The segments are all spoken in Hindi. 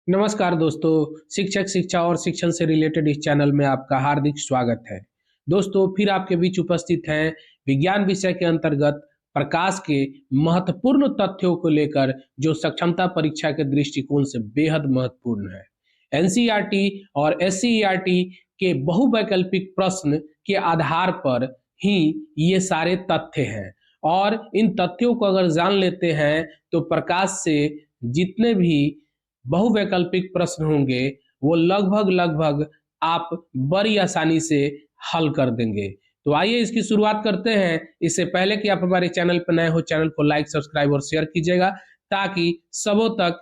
नमस्कार दोस्तों। शिक्षक शिक्षा और शिक्षण से रिलेटेड इस चैनल में आपका हार्दिक स्वागत है। दोस्तों फिर आपके बीच उपस्थित हैं विज्ञान विषय के अंतर्गत प्रकाश के महत्वपूर्ण तथ्यों को लेकर, जो सक्षमता परीक्षा के दृष्टिकोण से बेहद महत्वपूर्ण है। एनसीईआरटी और एससीईआरटी के बहुवैकल्पिक प्रश्न के आधार पर ही ये सारे तथ्य हैं, और इन तथ्यों को अगर जान लेते हैं तो प्रकाश से जितने भी बहुवैकल्पिक प्रश्न होंगे वो लगभग आप बड़ी आसानी से हल कर देंगे। तो आइए इसकी शुरुआत करते हैं। इससे पहले कि आप हमारे चैनल पर नए हो, चैनल को लाइक, सब्सक्राइब और शेयर कीजिएगा ताकि सबों तक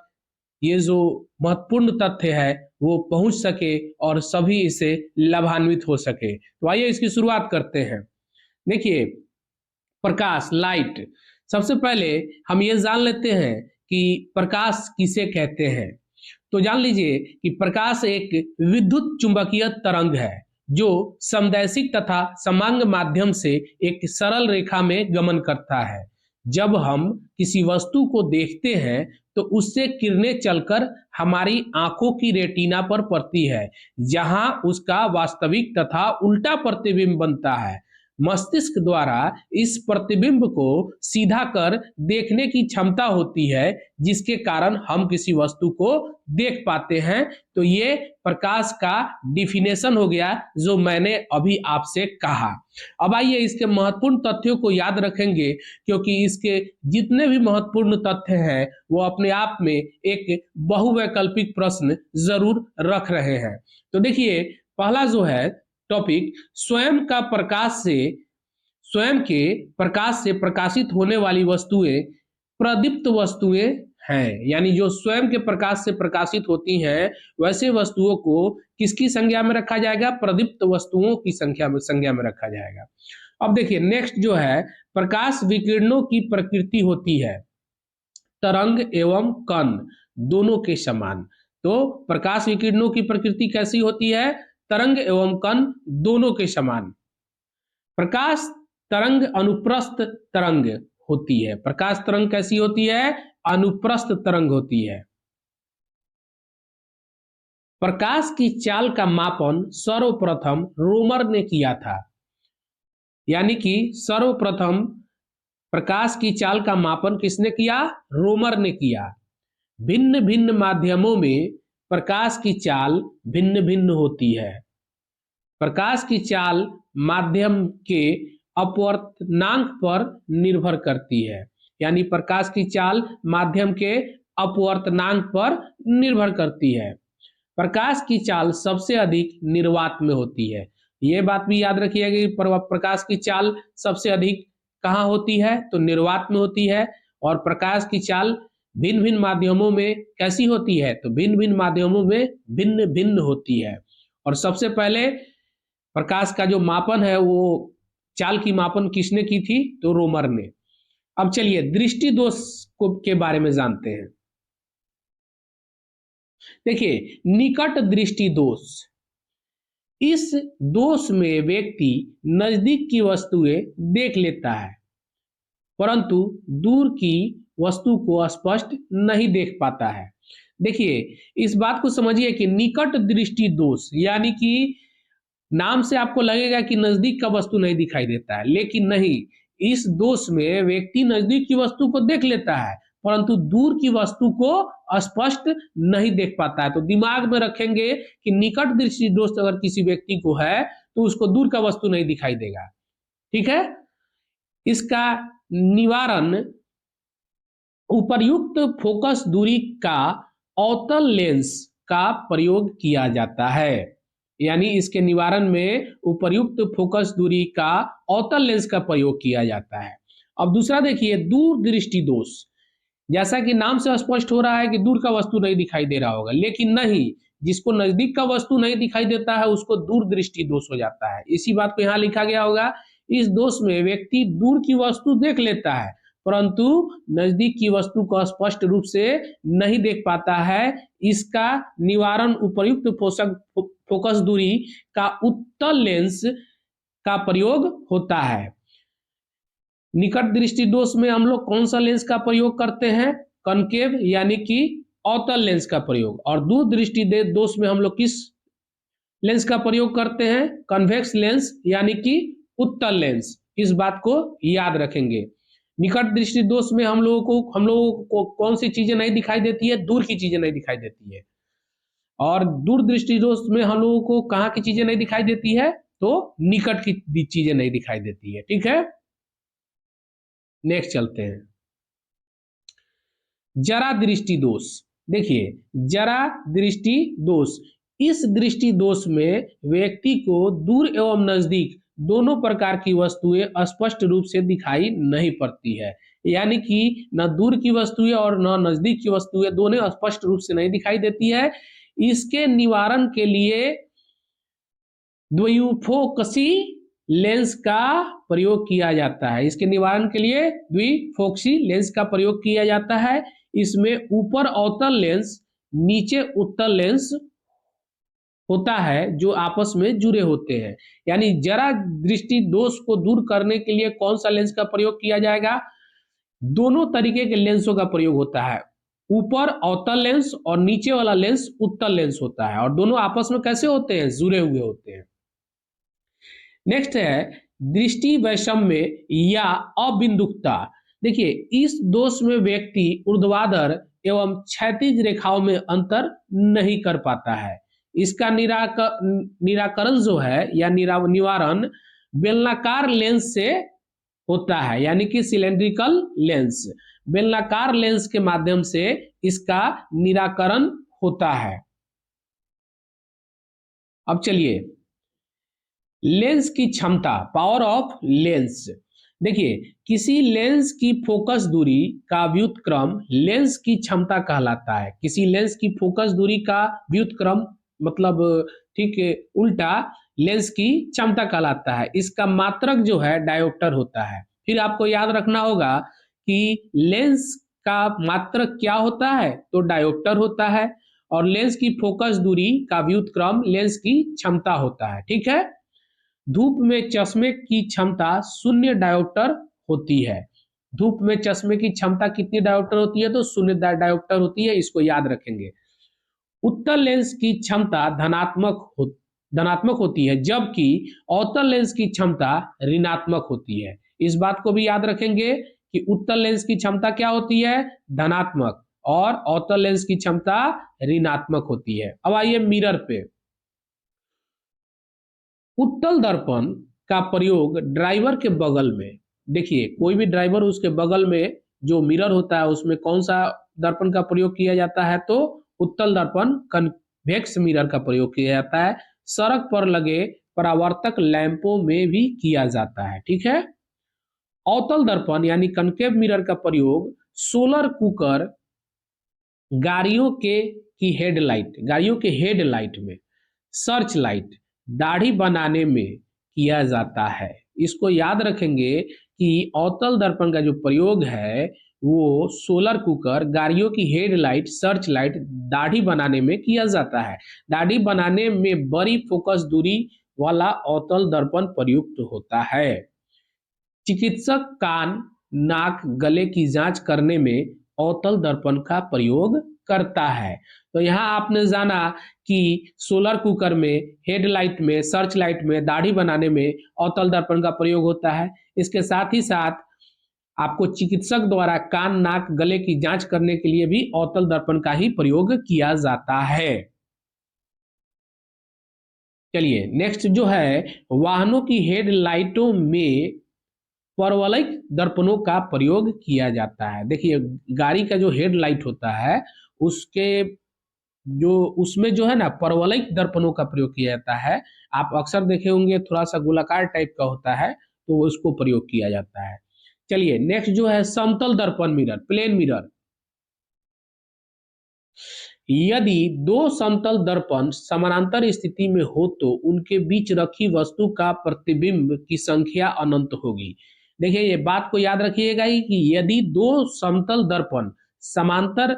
ये जो महत्वपूर्ण तथ्य है वो पहुंच सके और सभी इसे लाभान्वित हो सके। तो आइए इसकी शुरुआत करते हैं। देखिए, प्रकाश, लाइट, सबसे पहले हम ये जान लेते हैं कि प्रकाश किसे कहते हैं। तो जान लीजिए कि प्रकाश एक विद्युत चुंबकीय तरंग है जो समदैशिक तथा समांग माध्यम से एक सरल रेखा में गमन करता है। जब हम किसी वस्तु को देखते हैं तो उससे किरणें चलकर हमारी आंखों की रेटिना पर पड़ती है, जहां उसका वास्तविक तथा उल्टा प्रतिबिंब बनता है। मस्तिष्क द्वारा इस प्रतिबिंब को सीधा कर देखने की क्षमता होती है, जिसके कारण हम किसी वस्तु को देख पाते हैं। तो ये प्रकाश का डिफिनेशन हो गया जो मैंने अभी आपसे कहा। अब आइए इसके महत्वपूर्ण तथ्यों को याद रखेंगे, क्योंकि इसके जितने भी महत्वपूर्ण तथ्य हैं वो अपने आप में एक बहुवैकल्पिक प्रश्न जरूर रख रहे हैं। तो देखिए, पहला जो है टॉपिक, स्वयं के प्रकाश से प्रकाशित होने वाली वस्तुएं प्रदीप्त वस्तुएं हैं। यानी जो स्वयं के प्रकाश से प्रकाशित होती हैं वैसे वस्तुओं को किसकी संज्ञा में रखा जाएगा? प्रदीप्त वस्तुओं की संज्ञा में रखा जाएगा। अब देखिए नेक्स्ट जो है, प्रकाश विकिरणों की प्रकृति होती है तरंग एवं कण दोनों के समान। तो प्रकाश विकिरणों की प्रकृति कैसी होती है? तरंग एवं कण दोनों के समान। प्रकाश तरंग अनुप्रस्थ तरंग होती है। प्रकाश तरंग कैसी होती है? अनुप्रस्थ तरंग होती है। प्रकाश की चाल का मापन सर्वप्रथम रोमर ने किया था। यानी कि सर्वप्रथम प्रकाश की चाल का मापन किसने किया? रोमर ने किया। भिन्न भिन्न माध्यमों में प्रकाश की चाल भिन्न भिन्न होती है। प्रकाश की चाल माध्यम के अपवर्तनांक पर निर्भर करती है। यानी प्रकाश की चाल माध्यम के अपवर्तनांक पर निर्भर करती है। प्रकाश की चाल सबसे अधिक निर्वात में होती है। यह बात भी याद रखिएगा कि प्रकाश की चाल सबसे अधिक कहाँ होती है? तो निर्वात में होती है। और प्रकाश की चाल भिन्न भिन्न माध्यमों में कैसी होती है? तो भिन्न भिन्न माध्यमों में भिन्न भिन्न होती है। और सबसे पहले प्रकाश का जो मापन है वो चाल की मापन किसने की थी? तो रोमर ने। अब चलिए दृष्टि दोष के बारे में जानते हैं। देखिए, निकट दृष्टि दोष, इस दोष में व्यक्ति नजदीक की वस्तुएं देख लेता है परंतु दूर की वस्तु को स्पष्ट नहीं देख पाता है। देखिए, इस बात को समझिए कि निकट दृष्टि दोष यानी कि नाम से आपको लगेगा कि नजदीक का वस्तु नहीं दिखाई देता है, लेकिन नहीं, इस दोष में व्यक्ति नजदीक की वस्तु को देख लेता है परंतु दूर की वस्तु को स्पष्ट नहीं देख पाता है। तो दिमाग में रखेंगे कि निकट दृष्टि दोष अगर किसी व्यक्ति को है तो उसको दूर का वस्तु नहीं दिखाई देगा। ठीक है। इसका निवारण उपर्युक्त फोकस दूरी का अवतल लेंस का प्रयोग किया जाता है। यानी इसके निवारण में उपर्युक्त फोकस दूरी का अवतल लेंस का प्रयोग किया जाता है। अब दूसरा देखिए, दूर दृष्टि दोष। जैसा कि नाम से स्पष्ट हो रहा है कि दूर का वस्तु नहीं दिखाई दे रहा होगा, लेकिन नहीं, जिसको नजदीक का वस्तु नहीं दिखाई देता है उसको दूर दृष्टि दोष हो जाता है। इसी बात को यहाँ लिखा गया होगा, इस दोष में व्यक्ति दूर की वस्तु देख लेता है परंतु नजदीक की वस्तु को स्पष्ट रूप से नहीं देख पाता है। इसका निवारण उपर्युक्त फोकस दूरी का उत्तल लेंस का प्रयोग होता है। निकट दृष्टि दोष में हम लोग कौन सा लेंस का प्रयोग करते हैं? कनकेव यानी कि अवतल लेंस का प्रयोग। और दूरदृष्टि दोष में हम लोग किस लेंस का प्रयोग करते हैं? कन्वेक्स लेंस यानी कि उत्तल लेंस। इस बात को याद रखेंगे। निकट दृष्टि दोष में हम लोगों को कौन सी चीजें नहीं दिखाई देती है? दूर की चीजें नहीं दिखाई देती है। और दूर दृष्टि दोष में हम लोगों को कहाँ की चीजें नहीं दिखाई देती है? तो निकट की चीजें नहीं दिखाई देती है। ठीक है, नेक्स्ट चलते हैं। जरा दृष्टि दोष। देखिए, जरा दृष्टि दोष, इस दृष्टि दोष में व्यक्ति को दूर एवं नजदीक दोनों प्रकार की वस्तुएं स्पष्ट रूप से दिखाई नहीं पड़ती है। यानी कि न दूर की वस्तुएं और न नजदीक की वस्तुएं दोनों स्पष्ट रूप से नहीं दिखाई देती है। इसके निवारण के लिए द्विफोकसी लेंस का प्रयोग किया जाता है। इसके निवारण के लिए द्विफोकसी लेंस का प्रयोग किया जाता है। इसमें ऊपर अवतल लेंस, नीचे उत्तल लेंस होता है जो आपस में जुड़े होते हैं। यानी जरा दृष्टि दोष को दूर करने के लिए कौन सा लेंस का प्रयोग किया जाएगा? दोनों तरीके के लेंसों का प्रयोग होता है। ऊपर अवतल लेंस और नीचे वाला लेंस उत्तल लेंस होता है, और दोनों आपस में कैसे होते हैं? जुड़े हुए होते हैं। नेक्स्ट है दृष्टि वैषम्य या अबिंदुकता। देखिए, इस दोष में व्यक्ति ऊर्ध्वाधर एवं क्षैतिज रेखाओं में अंतर नहीं कर पाता है। इसका निराकरण जो है या निवारण बेलनाकार लेंस से होता है, यानी कि सिलेंड्रिकल लेंस। बेलनाकार लेंस के माध्यम से इसका निराकरण होता है। अब चलिए, लेंस की क्षमता, पावर ऑफ लेंस। देखिए, किसी लेंस की फोकस दूरी का व्युत्क्रम लेंस की क्षमता कहलाता है। किसी लेंस की फोकस दूरी का व्युत्क्रम मतलब ठीक उल्टा लेंस की क्षमता कहलाता है। इसका मात्रक जो है डायोप्टर होता है। फिर आपको याद रखना होगा कि लेंस का मात्रक क्या होता है? तो डायोप्टर होता है, और लेंस की फोकस दूरी का व्युत्क्रम लेंस की क्षमता होता है। ठीक है, धूप में चश्मे की क्षमता 0 डायोप्टर होती है। धूप में चश्मे की क्षमता कितनी डायोप्टर होती है? तो 0 डायोप्टर होती है। इसको याद रखेंगे। उत्तल लेंस की क्षमता धनात्मक होती है, जबकि अवतल लेंस की क्षमता ऋणात्मक होती है। इस बात को भी याद रखेंगे कि उत्तल लेंस की क्षमता क्या होती है? धनात्मक, और अवतल लेंस की क्षमता ऋणात्मक होती है। अब आइए मिरर पे। उत्तल दर्पण का प्रयोग ड्राइवर के बगल में, देखिए कोई भी ड्राइवर, उसके बगल में जो मिरर होता है उसमें कौन सा दर्पण का प्रयोग किया जाता है? तो उत्तल दर्पण कन्वेक्स मिरर का प्रयोग किया जाता है। सड़क पर लगे परावर्तक लैंपों में भी किया जाता है। ठीक है, अवतल दर्पण यानी कनकेव मिरर का प्रयोग सोलर कुकर, गाड़ियों के हेडलाइट में, सर्च लाइट, दाढ़ी बनाने में किया जाता है। इसको याद रखेंगे कि अवतल दर्पण का जो प्रयोग है वो सोलर कुकर, गाड़ियों की हेडलाइट, सर्च लाइट, दाढ़ी बनाने में किया जाता है। दाढ़ी बनाने में बड़ी फोकस दूरी वाला अवतल दर्पण प्रयुक्त होता है। चिकित्सक कान, नाक, गले की जांच करने में अवतल दर्पण का प्रयोग करता है। तो यहाँ आपने जाना कि सोलर कुकर में, हेडलाइट में, सर्च लाइट में, दाढ़ी बनाने में अवतल दर्पण का प्रयोग होता है। इसके साथ ही साथ आपको चिकित्सक द्वारा कान, नाक, गले की जांच करने के लिए भी अवतल दर्पण का ही प्रयोग किया जाता है। चलिए, नेक्स्ट जो है, वाहनों की हेडलाइटों में परवलयिक दर्पणों का प्रयोग किया जाता है। देखिए, गाड़ी का जो हेडलाइट होता है उसमें जो है ना परवलयिक दर्पणों का प्रयोग किया जाता है। आप अक्सर देखे होंगे थोड़ा सा गोलाकार टाइप का होता है, तो उसको प्रयोग किया जाता है। चलिए, नेक्स्ट जो है समतल दर्पण मिरर, प्लेन मिरर। यदि दो समतल दर्पण समानांतर स्थिति में हो तो उनके बीच रखी वस्तु का प्रतिबिंब की संख्या अनंत होगी। देखिए, ये बात को याद रखिएगा कि यदि दो समतल दर्पण समांतर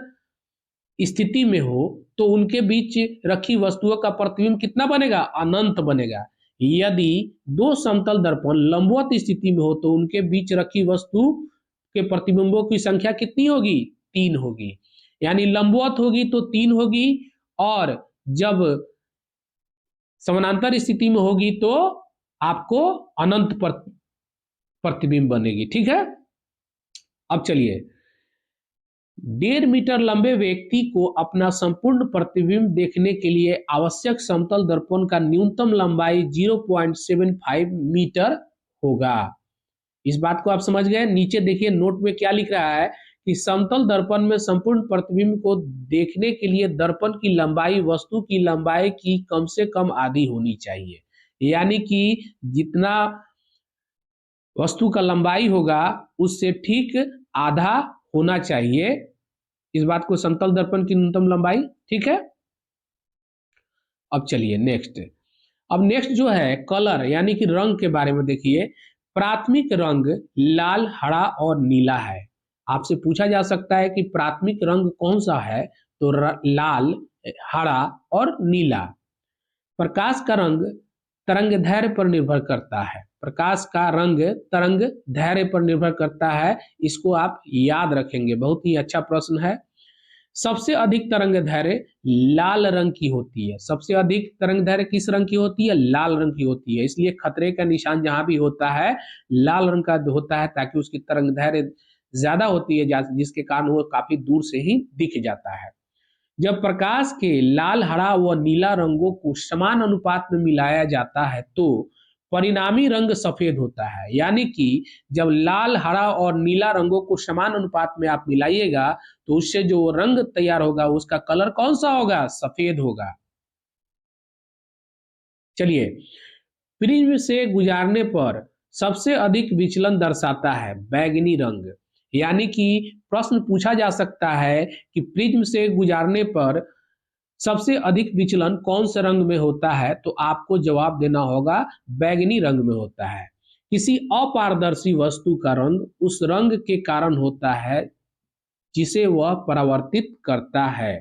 स्थिति में हो तो उनके बीच रखी वस्तुओं का प्रतिबिंब कितना बनेगा? अनंत बनेगा। यदि दो समतल दर्पण लंबवत स्थिति में हो तो उनके बीच रखी वस्तु के प्रतिबिंबों की संख्या कितनी होगी? 3 होगी। यानी लंबवत होगी तो 3 होगी, और जब समानांतर स्थिति में होगी तो आपको अनंत प्रतिबिंब बनेगी। ठीक है, अब चलिए, 1.5 मीटर लंबे व्यक्ति को अपना संपूर्ण प्रतिबिंब देखने के लिए आवश्यक समतल दर्पण का न्यूनतम लंबाई 0.75 मीटर होगा। इस बात को आप समझ गए। नीचे देखिए नोट में क्या लिख रहा है कि समतल दर्पण में संपूर्ण प्रतिबिंब को देखने के लिए दर्पण की लंबाई वस्तु की लंबाई की कम से कम आधी होनी चाहिए, यानी कि जितना वस्तु का लंबाई होगा उससे ठीक आधा होना चाहिए। इस बात को समतल दर्पण की न्यूनतम लंबाई। ठीक है, अब चलिए नेक्स्ट। अब नेक्स्ट जो है कलर यानी कि रंग के बारे में देखिए। प्राथमिक रंग लाल, हरा और नीला है। आपसे पूछा जा सकता है कि प्राथमिक रंग कौन सा है, तो लाल, हरा और नीला। प्रकाश का रंग तरंग दैर्ध्य पर निर्भर करता है। प्रकाश का रंग तरंग दैर्ध्य पर निर्भर करता है, इसको आप याद रखेंगे, बहुत ही अच्छा प्रश्न है। सबसे अधिक तरंग दैर्ध्य लाल रंग की होती है। सबसे अधिक तरंग दैर्ध्य किस रंग की होती है? लाल रंग की होती है। इसलिए खतरे का निशान जहां भी होता है लाल रंग का होता है, ताकि उसकी तरंग दैर्ध्य ज्यादा होती है, जिसके कारण वो काफी दूर से ही दिख जाता है। जब प्रकाश के लाल, हरा व नीला रंगों को समान अनुपात में मिलाया जाता है तो परिणामी रंग सफेद होता है। यानी कि जब लाल, हरा और नीला रंगों को समान अनुपात में आप मिलाइएगा तो उससे जो रंग तैयार होगा उसका कलर कौन सा होगा? सफेद होगा। चलिए, प्रिज्म से गुजारने पर सबसे अधिक विचलन दर्शाता है बैंगनी रंग। यानी कि प्रश्न पूछा जा सकता है कि प्रिज्म से गुजारने पर सबसे अधिक विचलन कौन से रंग में होता है, तो आपको जवाब देना होगा बैंगनी रंग में होता है। किसी अपारदर्शी वस्तु का रंग उस रंग के कारण होता है जिसे वह परावर्तित करता है।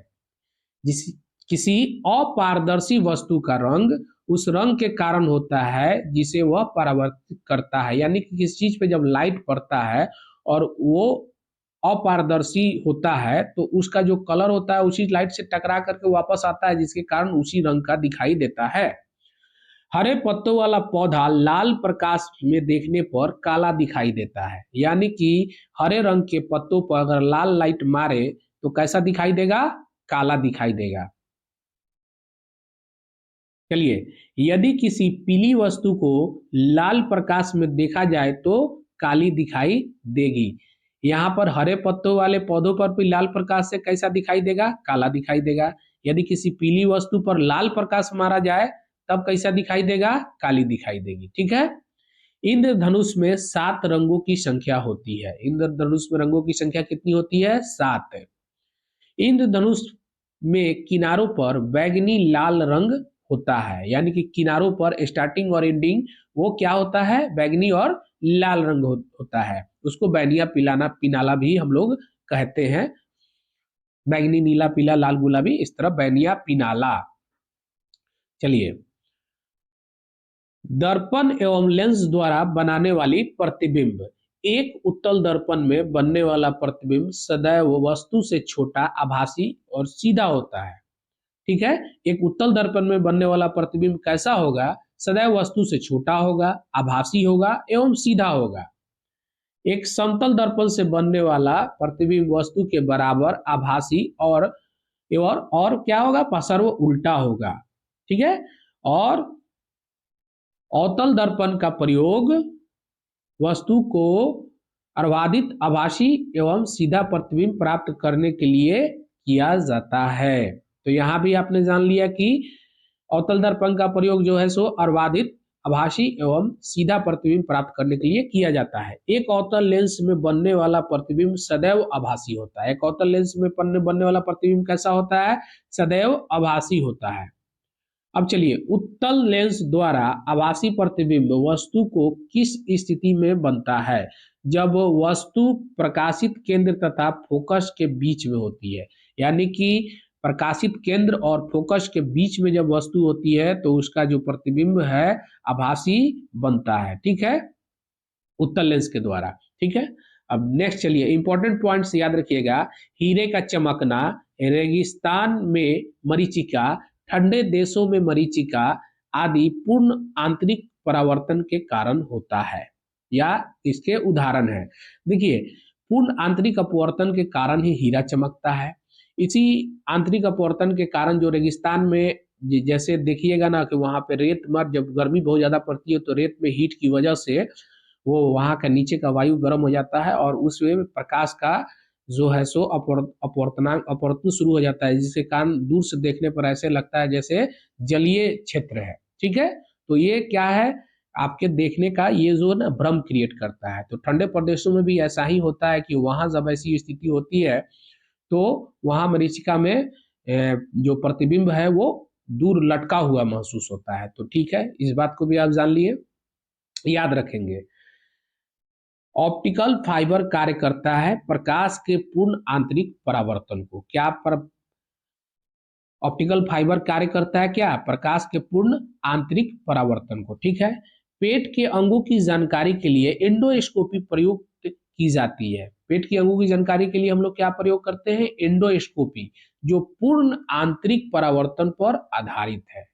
किसी अपारदर्शी वस्तु का रंग उस रंग के कारण होता है जिसे वह परावर्तित करता है। यानी कि किसी चीज पे जब लाइट पड़ता है और वो अपारदर्शी होता है तो उसका जो कलर होता है उसी लाइट से टकरा करके वापस आता है, जिसके कारण उसी रंग का दिखाई देता है। हरे पत्तों वाला पौधा लाल प्रकाश में देखने पर काला दिखाई देता है। यानी कि हरे रंग के पत्तों पर अगर लाल लाइट मारे तो कैसा दिखाई देगा? काला दिखाई देगा। चलिए, यदि किसी पीली वस्तु को लाल प्रकाश में देखा जाए तो काली दिखाई देगी। यहाँ पर हरे पत्तों वाले पौधों पर भी लाल प्रकाश से कैसा दिखाई देगा? काला दिखाई देगा। यदि किसी पीली वस्तु पर लाल प्रकाश मारा जाए तब कैसा दिखाई देगा? काली दिखाई देगी। ठीक है, इंद्रधनुष में 7 रंगों की संख्या होती है। इंद्रधनुष में रंगों की संख्या कितनी होती है? 7। इंद्रधनुष में किनारों पर बैगनी लाल रंग होता है। यानी कि किनारों पर स्टार्टिंग और एंडिंग वो क्या होता है? बैगनी और लाल रंग होता है। उसको बैनिया पिनाला भी हम लोग कहते हैं। बैगनी, नीला, पीला, लाल, गुलाबी, इस तरह बैनिया पिनाला। चलिए, दर्पण एवं लेंस द्वारा बनाने वाली प्रतिबिंब। एक उत्तल दर्पण में बनने वाला प्रतिबिंब सदैव वस्तु से छोटा, आभासी और सीधा होता है। ठीक है, एक उत्तल दर्पण में बनने वाला प्रतिबिंब कैसा होगा? सदैव वस्तु से छोटा होगा, आभासी होगा एवं सीधा होगा। एक समतल दर्पण से बनने वाला प्रतिबिंब वस्तु के बराबर, आभासी और क्या होगा? सर्व उल्टा होगा। ठीक है, और अवतल दर्पण का प्रयोग वस्तु को अर्वाधित, आभासी एवं सीधा प्रतिबिंब प्राप्त करने के लिए किया जाता है। तो यहाँ भी आपने जान लिया कि अवतल दर्पण का प्रयोग जो है सो अर्वाधित, आभासी एवं सीधा प्रतिबिंब प्राप्त करने के लिए किया जाता है। एक अवतल लेंस में बनने वाला प्रतिबिंब सदैव आभासी होता है। एक अवतल लेंस में बनने वाला प्रतिबिंब कैसा होता है? सदैव आभासी होता है। अब चलिए, उत्तल लेंस द्वारा आभासी प्रतिबिंब वस्तु को किस स्थिति में बनता है? जब वस्तु प्रकाशित केंद्र तथा फोकस के बीच में होती है। यानी कि प्रकाशित केंद्र और फोकस के बीच में जब वस्तु होती है तो उसका जो प्रतिबिंब है आभासी बनता है। ठीक है, उत्तल लेंस के द्वारा। ठीक है, अब नेक्स्ट चलिए, इंपॉर्टेंट पॉइंट्स याद रखिएगा। हीरे का चमकना, रेगिस्तान में मरीचिका, ठंडे देशों में मरीचिका आदि पूर्ण आंतरिक परावर्तन के कारण होता है, या इसके उदाहरण है। देखिए, पूर्ण आंतरिक अपवर्तन के कारण ही हीरा चमकता है। इसी आंतरिक अपवर्तन के कारण जो रेगिस्तान में जैसे देखिएगा ना कि वहां पे रेत मर, जब गर्मी बहुत ज्यादा पड़ती है तो रेत में हीट की वजह से वो वहां का नीचे का वायु गर्म हो जाता है और उसमें प्रकाश का जो है सो अपवर्तनांक अपवर्तन शुरू हो जाता है, जिसके कारण दूर से देखने पर ऐसे लगता है जैसे जलीय क्षेत्र है। ठीक है, तो ये क्या है, आपके देखने का ये जो ना भ्रम क्रिएट करता है। तो ठंडे प्रदेशों में भी ऐसा ही होता है कि वहां जब ऐसी स्थिति होती है तो वहां मरीचिका में जो प्रतिबिंब है वो दूर लटका हुआ महसूस होता है। तो ठीक है, इस बात को भी आप जान लिए, याद रखेंगे। ऑप्टिकल फाइबर कार्य करता है प्रकाश के पूर्ण आंतरिक परावर्तन को। क्या ऑप्टिकल फाइबर कार्य करता है, क्या प्रकाश के पूर्ण आंतरिक परावर्तन को। ठीक है, पेट के अंगों की जानकारी के लिए एंडोस्कोपी प्रयुक्त की जाती है। पेट के अंगों की जानकारी के लिए हम लोग क्या प्रयोग करते हैं, एंडोस्कोपी, जो पूर्ण आंतरिक परावर्तन पर आधारित है।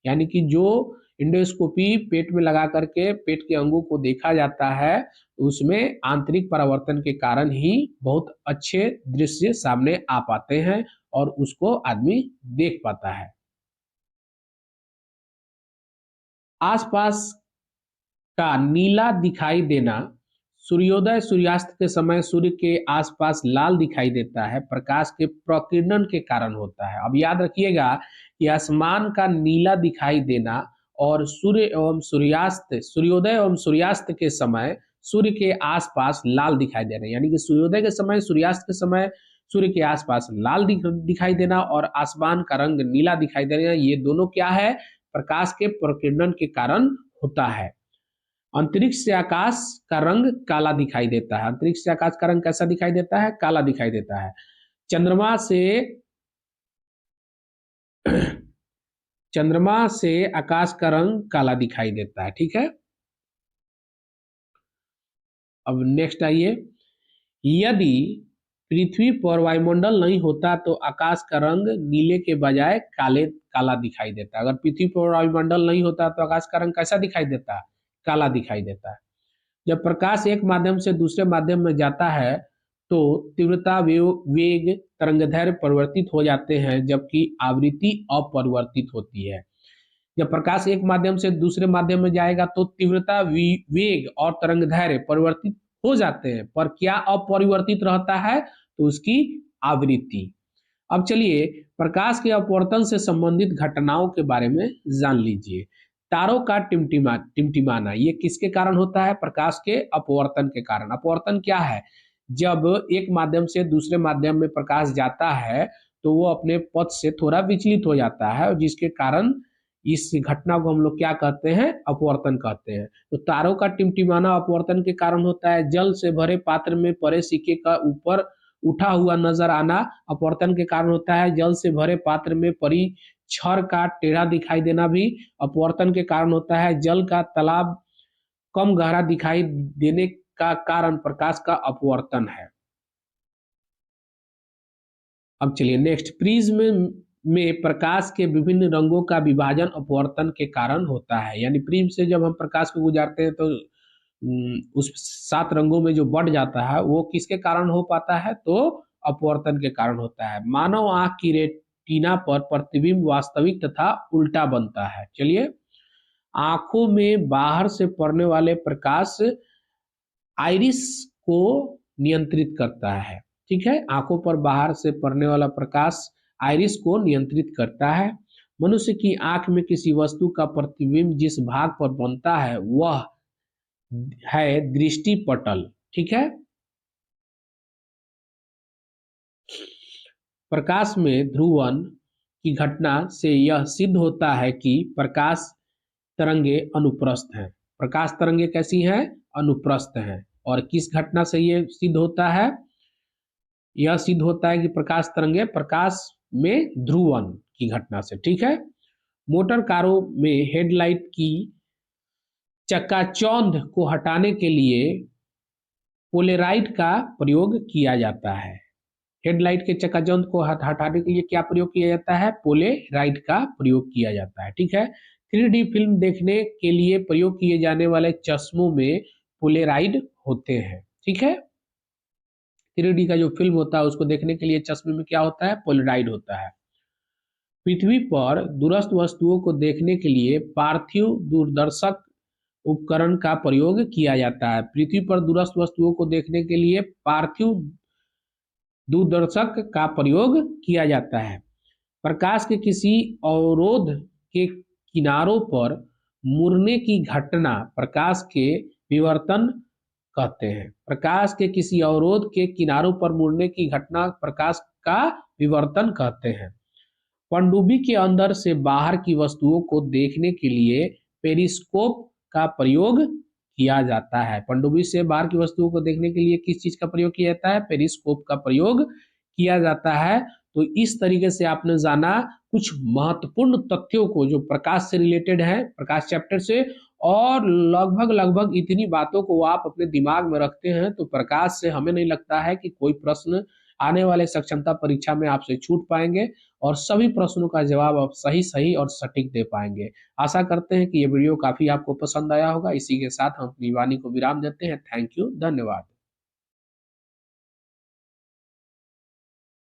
यानी कि जो एंडोस्कोपी पेट में लगा करके पेट के अंगों को देखा जाता है, उसमें आंतरिक परावर्तन के कारण ही बहुत अच्छे दृश्य सामने आ पाते हैं और उसको आदमी देख पाता है। आसपास का नीला दिखाई देना, सूर्योदय सूर्यास्त के समय सूर्य के आसपास लाल दिखाई देता है, प्रकाश के प्रकीर्णन के कारण होता है। अब याद रखिएगा कि आसमान का नीला दिखाई देना और सूर्य एवं सूर्यास्त, सूर्योदय एवं सूर्यास्त के समय सूर्य के आसपास लाल दिखाई दे रहे हैं, यानी कि सूर्योदय के समय सूर्यास्त के समय सूर्य के आसपास लाल दिखाई देना और आसमान का रंग नीला दिखाई देना, ये दोनों क्या है, प्रकाश के प्रकीर्णन के कारण होता है। अंतरिक्ष से आकाश का रंग काला दिखाई देता है। अंतरिक्ष से आकाश का रंग कैसा दिखाई देता है, काला दिखाई देता है। चंद्रमा से चंद्रमा से आकाश का रंग काला दिखाई देता है। ठीक है, अब नेक्स्ट आइए। यदि पृथ्वी पर वायुमंडल नहीं होता तो आकाश का रंग नीले के बजाय काला दिखाई देता। अगर पृथ्वी पर वायुमंडल नहीं होता तो आकाश का रंग कैसा दिखाई देता, काला दिखाई देता है। जब प्रकाश एक माध्यम से दूसरे माध्यम में जाता है तो तीव्रता, वेग, तरंगदैर्घ्य परिवर्तित हो जाते हैं, जबकि आवृत्ति अपरिवर्तित होती है। जब प्रकाश एक माध्यम से दूसरे माध्यम में जाएगा तो तीव्रता, वेग और तरंगदैर्घ्य परिवर्तित हो जाते हैं, पर क्या अपरिवर्तित रहता है, तो उसकी आवृत्ति। अब चलिए प्रकाश के अपवर्तन से संबंधित घटनाओं के बारे में जान लीजिए। तारों का टिमटिमाना, ये किसके कारण होता है, प्रकाश के अपवर्तन के कारण। अपवर्तन क्या है, जब एक माध्यम से दूसरे माध्यम में प्रकाश जाता है तो वो अपने पथ से थोड़ा विचलित हो जाता है, और जिसके कारण इस घटना को हम लोग क्या कहते हैं, अपवर्तन कहते हैं। तो तारों का टिमटिमाना अपवर्तन के कारण होता है। जल से भरे पात्र में पड़े सिक्के का ऊपर उठा हुआ नजर आना अपवर्तन के कारण होता है। जल से भरे पात्र में पड़ी छड़ का टेढ़ा दिखाई देना भी अपवर्तन के कारण होता है। जल का तालाब कम गहरा दिखाई देने का कारण प्रकाश का अपवर्तन है। अब चलिए नेक्स्ट, प्रिज्म में प्रकाश के विभिन्न रंगों का विभाजन अपवर्तन के कारण होता है। यानी प्रिज्म से जब हम प्रकाश को गुजारते हैं तो उस 7 रंगों में जो बढ़ जाता है वो किसके कारण हो पाता है, तो अपवर्तन के कारण होता है। मानव आंख की रेटिना पर प्रतिबिंब वास्तविक तथा उल्टा बनता है। चलिए, आंखों में बाहर से पड़ने वाले प्रकाश आइरिस को नियंत्रित करता है। ठीक है, आंखों पर बाहर से पड़ने वाला प्रकाश आइरिस को नियंत्रित करता है। मनुष्य की आंख में किसी वस्तु का प्रतिबिंब जिस भाग पर बनता है वह है दृष्टि पटल। ठीक है, प्रकाश में ध्रुवण की घटना से यह सिद्ध होता है कि प्रकाश तरंगे अनुप्रस्थ हैं। प्रकाश तरंगे कैसी हैं, अनुप्रस्थ हैं। और किस घटना से यह सिद्ध होता है, यह सिद्ध होता है कि प्रकाश तरंगे प्रकाश में ध्रुवण की घटना से। ठीक है, मोटर कारों में हेडलाइट की चकाचौंध को हटाने के लिए पोलेराइड का प्रयोग किया जाता है। हेडलाइट के चकाचौंध को हटाने के लिए क्या प्रयोग किया जाता है? पोलेराइड का प्रयोग किया जाता है। ठीक है, 3D फिल्म देखने के लिए प्रयोग किए जाने वाले चश्मों में पोलेराइड होते हैं। ठीक है, 3D का जो फिल्म होता है उसको देखने के लिए चश्मे में क्या होता है? पोलेराइड होता है। पृथ्वी पर दूरस्थ वस्तुओं को देखने के लिए पार्थिव दूरदर्शक उपकरण का प्रयोग किया जाता है। पृथ्वी पर दूरस्थ वस्तुओं को देखने के लिए पार्थिव दूरदर्शक का प्रयोग किया जाता है। प्रकाश के किसी अवरोध के किनारों पर मुड़ने की घटना प्रकाश के विवर्तन कहते हैं। प्रकाश के किसी अवरोध के किनारों पर मुड़ने की घटना प्रकाश का विवर्तन कहते हैं। पनडुब्बी के अंदर से बाहर की वस्तुओं को देखने के लिए पेरिस्कोप का प्रयोग किया जाता है। पनडुब्बी से बाहर की वस्तुओं को देखने के लिए किस चीज का प्रयोग किया जाता है? पेरिस्कोप का प्रयोग किया जाता है। तो इस तरीके से आपने जाना कुछ महत्वपूर्ण तथ्यों को जो प्रकाश से रिलेटेड है, प्रकाश चैप्टर से, और लगभग इतनी बातों को आप अपने दिमाग में रखते हैं तो प्रकाश से हमें नहीं लगता है कि कोई प्रश्न आने वाले सक्षमता परीक्षा में आपसे छूट पाएंगे और सभी प्रश्नों का जवाब आप सही और सटीक दे पाएंगे। आशा करते हैं कि ये वीडियो काफी आपको पसंद आया होगा। इसी के साथ हम अपनी वाणी को विराम देते हैं। थैंक यू, धन्यवाद।